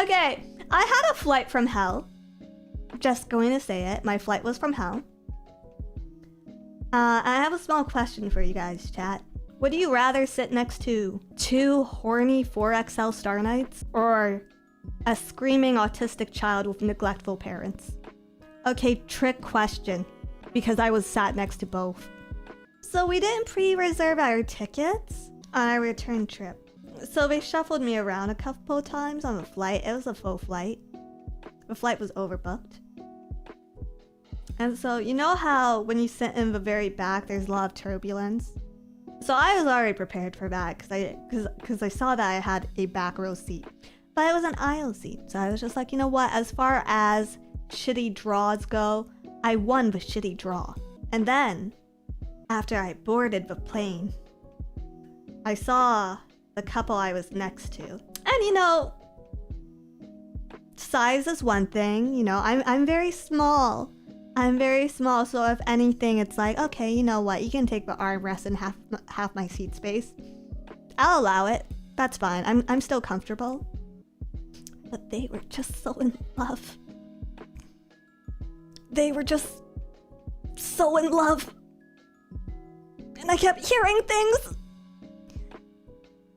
Okay, I had a flight from hell. Just going to say it. My flight was from hell. I have a small question for you guys, chat. Would you rather sit next to 2 horny 4XL Star Knights or a screaming autistic child with neglectful parents? Okay, trick question, because I was sat next to both. So we didn't pre-reserve our tickets on our return trip. So they shuffled me around a couple times on the flight. It was a full flight. The flight was overbooked. And so you know how when you sit in the very back, there's a lot of turbulence? So I was already prepared for that because I saw that I had a back row seat. But it was an aisle seat. So I was just like, you know what? As far as shitty draws go, I won the shitty draw. And then, after I boarded the plane, I saw the couple I was next to. And you know, size is one thing, you know, I'm very small. I'm very small, so if anything, it's like, okay, you know what, you can take the armrest and half my seat space. I'll allow it. That's fine. I'm still comfortable. But they were just so in love. They were just so in love. And I kept hearing things.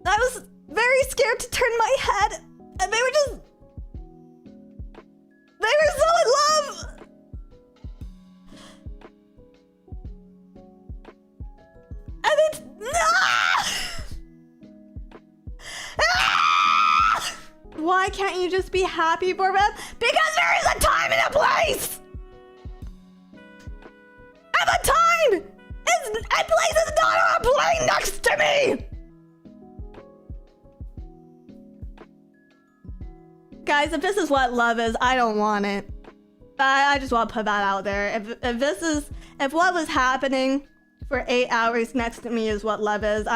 I was very scared to turn my head. And they were so in love. And it's... Why can't you just be happy for them? Because there is a time and a place! And the time and place is not on a plane next to me! Guys, if this is what love is, I don't want it. I just want to put that out there. If what was happening for 8 hours next to me is what love is,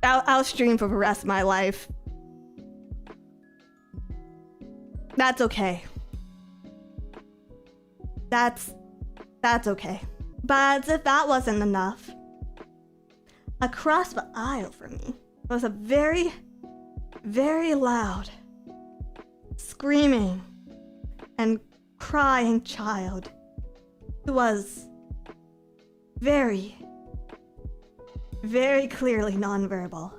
I'll stream for the rest of my life. That's okay. That's okay. But as if that wasn't enough, across the aisle from me was a very, very loud, screaming and crying child who was very, very clearly nonverbal.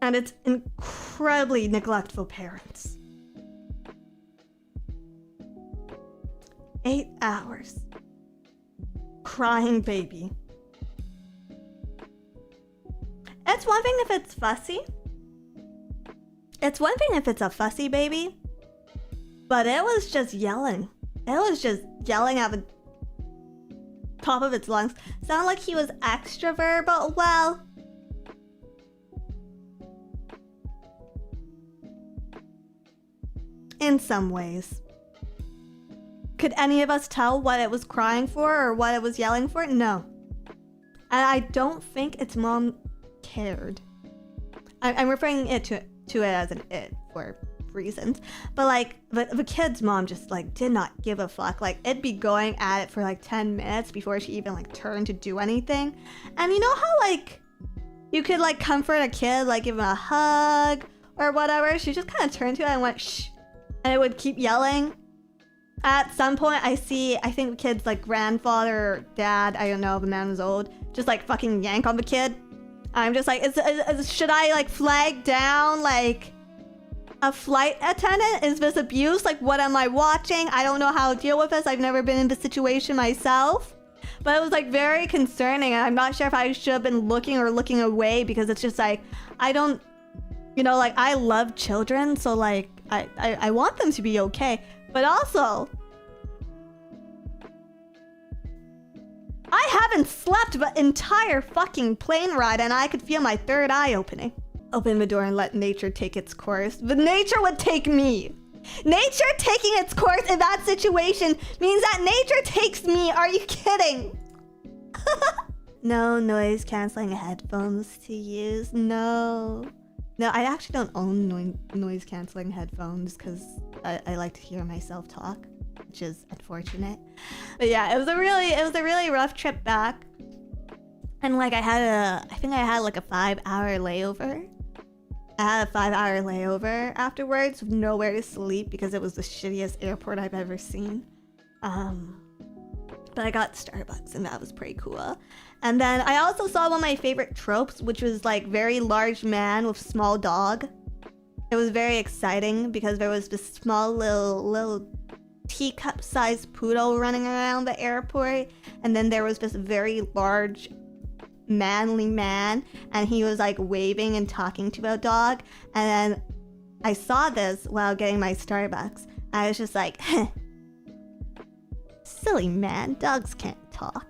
And its incredibly neglectful parents. 8 hours. Crying baby. It's one thing if it's fussy. It's one thing if it's a fussy baby. But it was just yelling. It was just yelling at the top of its lungs. Sounded like he was extrovert, but well... in some ways. Could any of us tell what it was crying for or what it was yelling for? No. And I don't think its mom cared. I'm referring to it as an it for reasons. But like the kid's mom just like did not give a fuck. Like it'd be going at it for like 10 minutes before she even like turned to do anything. And you know how like you could like comfort a kid, like give him a hug or whatever? She just kind of turned to it and went shh. And it would keep yelling. At some point, I think the kid's like grandfather or dad, I don't know, the man was old, just like fucking yank on the kid. I'm just like, should I like flag down like a flight attendant? Is this abuse? Like, what am I watching? I don't know how to deal with this. I've never been in this situation myself. But it was like very concerning. And I'm not sure if I should have been looking or looking away because it's just like, I don't, you know, like I love children. So like, I want them to be okay. But also, I haven't slept the entire fucking plane ride and I could feel my third eye opening. Open the door and let nature take its course. But nature would take me. Nature taking its course in that situation means that nature takes me. Are you kidding? No noise canceling headphones to use. No. No, I actually don't own noise canceling headphones because I like to hear myself talk, which is unfortunate. But yeah, it was a really rough trip back. And like I think I had like a 5-hour layover. I had a 5-hour layover afterwards with nowhere to sleep because it was the shittiest airport I've ever seen. But I got Starbucks and that was pretty cool. And then I also saw one of my favorite tropes, which was like very large man with small dog. It was very exciting because there was this small little teacup-sized poodle running around the airport, and then there was this very large manly man, and he was like waving and talking to a dog. And then I saw this while getting my Starbucks. I was just like, silly man, dogs can't talk.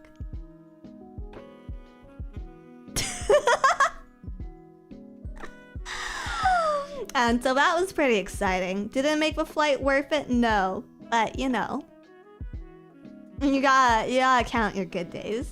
And so that was pretty exciting. Did it make the flight worth it? No. But you know, you gotta count your good days.